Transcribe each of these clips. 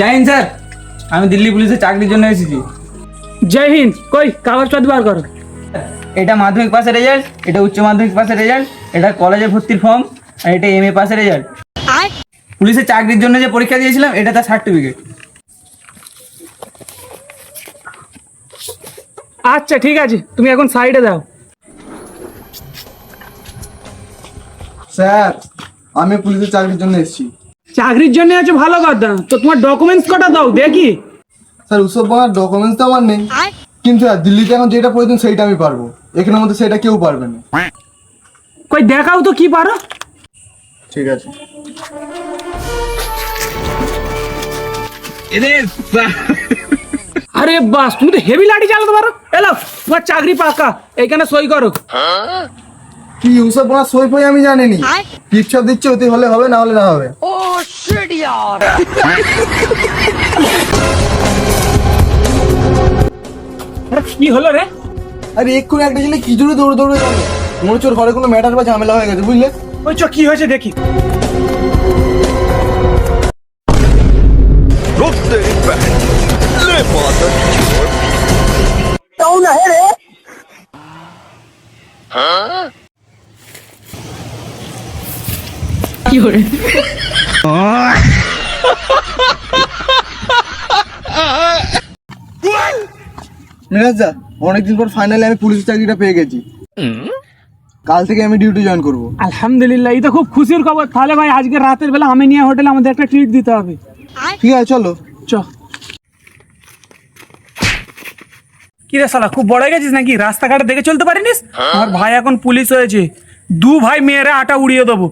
জয় Hind sir, আমি দিল্লি পুলিশে চাকরির জন্য এসেছি। জয় হিন্দ। কই কাগজপত্র বার করো। এটা মাধ্যমিক পাসের রেজাল্ট, এটা উচ্চ মাধ্যমিক পাসের রেজাল্ট, এটা কলেজে ভর্তির ফর্ম, আর এটা এমএ পাসের রেজাল্ট। পুলিশের চাকরির জন্য যে পরীক্ষা দিয়েছিলাম এটা তার সার্টিফিকেট। আচ্ছা ঠিক আছে, তুমি এখন সাইডে দাও। স্যার, আমি পুলিশের চাকরির জন্য এসেছি। চাকরির জন্য আছে ভালো কথা, তো তোমার ডকুমেন্টস কটা দাও দেখি। স্যার ওসব আমার ডকুমেন্টস তো আমার নেই, কিন্তু স্যার দিল্লিতে এখন যেটা প্রয়োজন সেইটা আমি পারবো, এখানের মধ্যে সেটা কেউ পারবে না। কই দেখাও তো কি পারো। ঠিক আছে। আরে বাস, তুমি তো হেভি লাঠি চালাতে পারো। এলো তোমার চাকরি পাকা, এইখানে সই করো। কি ওসব আমার সই ফই আমি জানিনি। টিপছাপ দিচ্ছে, ওতে হলে হবে, না হলে না হবে। কি হলো রে? আরে এক্ষুনি একটা ছেলে কি জোরে দৌড়ে দৌড়ে গেল, মনে হচ্ছে ওর ঘরে কোনো ম্যাটার বা ঝামেলা হয়ে গেছে, বুঝলে? ওই চ কি হয়েছে দেখি। কি হরে মিরাজ দা, অনেকদিন পর ফাইনালি আমি পুলিশের চাকরিটা পেয়ে গেছি। কাল থেকে আমি ডিউটি জয়েন করবো। আলহামদুলিল্লাহ, এই তো খুব খুশির খবর। তাহলে ভাই আজকে রাতের বেলা আমি নিয়ে হোটেলে আমাদের একটা ট্রিট দিতে হবে। ঠিক আছে চলো। চ। কি রে শালা, খুব বড় হয়ে গেছিস নাকি? রাস্তাঘাটে দেখে চলতে পারিনিস? আমার ভাই এখন পুলিশ হয়েছে, দু ভাই মেয়েরা আটা উড়িয়ে দেবো।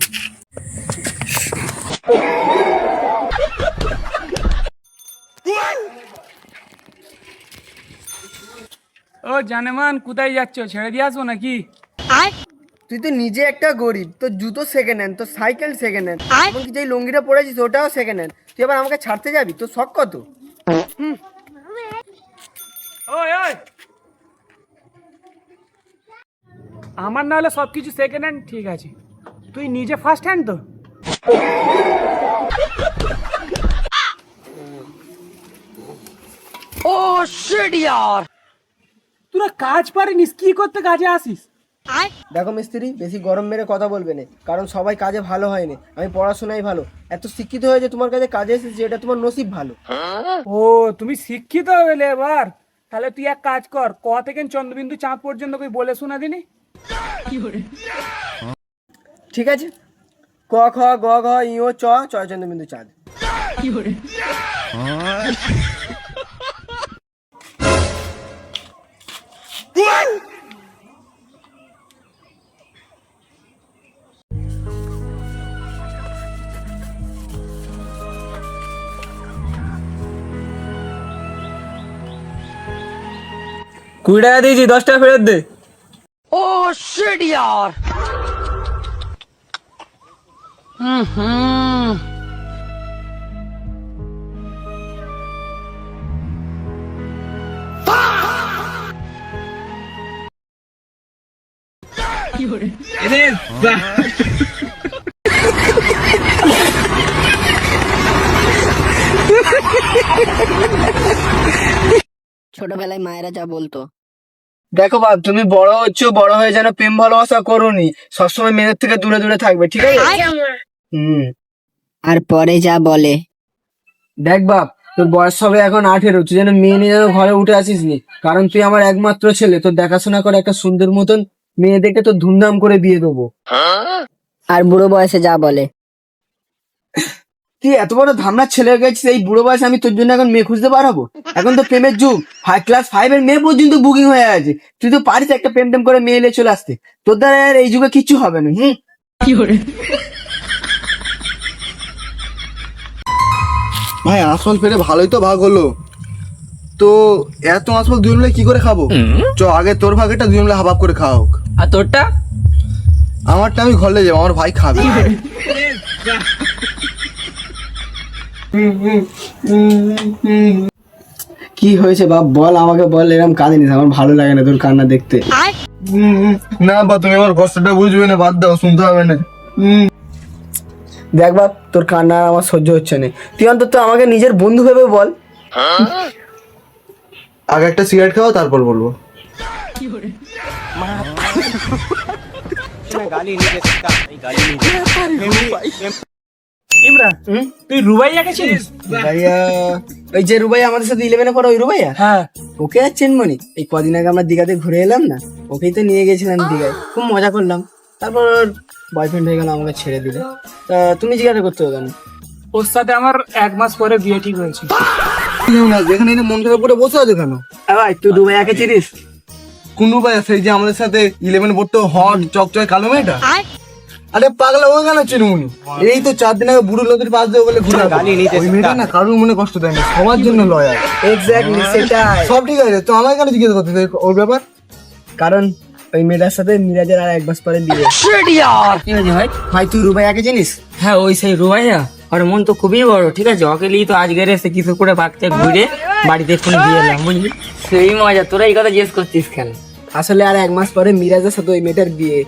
ও জানেমান, কোথায় যাচ্ছ? ছেড়ে দিয়ে আসবো নাকি? তুই তো নিজে একটা গরিব, তোর জুতো সেকেন্ড হ্যান্ড, তোর সাইকেল সেকেন্ড হ্যান্ড, এমনকি যেই লুঙ্গিটা পরেছিস ওটাও সেকেন্ড হ্যান্ড। তুই আবার আমাকে ছাড়তে যাবি? তোর শখ কত? ওই ওই, আমার না হলে সবকিছু সেকেন্ড হ্যান্ড ঠিক আছে, তুই নিজে ফার্স্ট হ্যান্ড তো। ও শিট ইয়ার, তোরা কাজ পারিনিস, কি করতে কাজে আসিস? দেখো মিস্ত্রি, বেশি গরম মেরে কথা বলবে না, কারণ সবাই কাজে ভালো হয় না। আমি পড়াশোনায় ভালো, এত শিক্ষিত হয়ে যে তোমার কাছে কাজে এসেছি, এটা তোমার নসিব ভালো। ও তুমি শিক্ষিত হলে এবার, তাহলে তুই এক কাজ কর, ক থেকে চন্দ্রবিন্দু চাঁদ পর্যন্ত কই বলে শোনা দিনি। ঠিক আছে, ক খ গ ঘ ই ও চ চন্দ্রবিন্দু চাঁদ। কুড়ি টাকা দিয়েছি, 10 টাকা ফেরত দে। ও শিট ইয়ার। ছোটবেলায় মায়েরা যা বলতো, দেখো বাপ, তুমি বড় হচ্ছ, বড় হয়ে যেন প্রেম ভালোবাসা করোনি, সবসময় মেয়েদের থেকে দূরে দূরে থাকবে, ঠিক আছে? আর পরে যা বলে। দেখ বাপ, তোর বয়স হবে এখন 18, তুই যেন মেয়ে নিয়ে যেন ঘরে উঠে আসিস নি, কারণ তুই আমার একমাত্র ছেলে। তোর দেখাশোনা করে একটা সুন্দর মতন মেয়ে দেখে তোর ধুমধাম করে বিয়ে দেবো। আর বুড়ো বয়সে যা বলে। তুই এত বড় ধামনার ছেলে হয়ে গেছিস, এই বুড়ো বয়সে আমি তোর জন্য এখন মেয়ে খুঁজতে পারবো? এখন তো প্রেমের যুগ, ক্লাস 5 এর মেয়ে পর্যন্ত বুকিং হয়ে আছে। তুই তো পারিস একটা প্রেম টেম করে মেয়ে নিয়ে চলে আসতে। তোর দ্বারা আর এই যুগে কিচ্ছু হবে না। ভাই আসল পেরে ভালোই তো ভাগ হলো, তো এত আসল দুই মিলে কি করে খাবো? চ আগে তোর ভাগেটা দুই মিলে হাফ হাফ করে খাওয়া হোক। আর তোরটা? আমারটা আমি ঘরে যাবো, আমার ভাই খাবে। কি হয়েছে বাপ, বল আমাকে বল, এরকম কাঁদিনিস, আমার ভালো লাগে না তোর কান্না দেখতে। না বা তুমি আমার কষ্টটা বুঝবে না, বাদ দাও, শুনতে হবে না। দেখ বাপ, তোর কান্না আর আমার সহ্য হচ্ছে না। তুই অন্তত আমাকে নিজের বন্ধু ভেবে বল। আগে একটা সিগারেট খাওয়া, তারপর বলবো। ইমরান, তুই রুবাইয়াকে চিনিস? ভাইয়া, ওই যে রুবাইয়া আমাদের সাথে 11-এ পড়ে, ওই রুবাইয়া? হ্যাঁ। ওকে আর চেনমনি? এই কদিন আগে আমরা দীঘাতে ঘুরে এলাম না, ওকেই তো নিয়ে গেছিলাম দীঘায়, খুব মজা করলাম। তারপর বয়ফ্রেন্ড হয়ে গেল, আমাকে ছেড়ে দিলে। তা তুমি জিজ্ঞাসা করতে হবে কেন? ওর সাথে আমার 1 মাস পরে বিয়ে ঠিক হয়েছে। না, যেখানে এনে মন খারাপ করে বসে আছে কেন? ভাই, তুই রুবাইয়াকে চিনিস? কোন রূপায়? সেই যে আমাদের সাথে 11 পড়তো, হট চকচকে কালো মেয়েটা? আরে পাগলা, ও কেন চিনুমুনি? এই তো 4 দিন আগে বুড়ো নদীর পাশ দিয়ে বলে ঘুরে ওই মেয়েটা না কারোর মনে কষ্ট দেয় না, সবার জন্য লয়াল। এক্স্যাক্টলি সেটাই। সব ঠিক আছে, তো আমাকে কেন জিজ্ঞেস করতে ওর ব্যাপার? কারণ ওই মেয়েটার সাথে মিরাজের আর 1 মাস পরে বিয়ে। ঠিক আছে ভাই। ভাই, তুই রুবাইয়াকে চিনিস? হ্যাঁ, ওই সেই রুবাইয়া। আর মন তো খুবই বড়, ঠিক আছে। ওকে নিয়ে তো আজকের এসে কিছু করে বাচ্চা ঘুরে বাড়িতে এক্ষুনি দিয়ে এলাম, বুঝলি? সেই মজা। তোরা এই কথা জিজ্ঞেস করছিস কেন? আসলে আর 1 মাস পরে মিরাজের সাথে ওই মেয়েটার বিয়ে।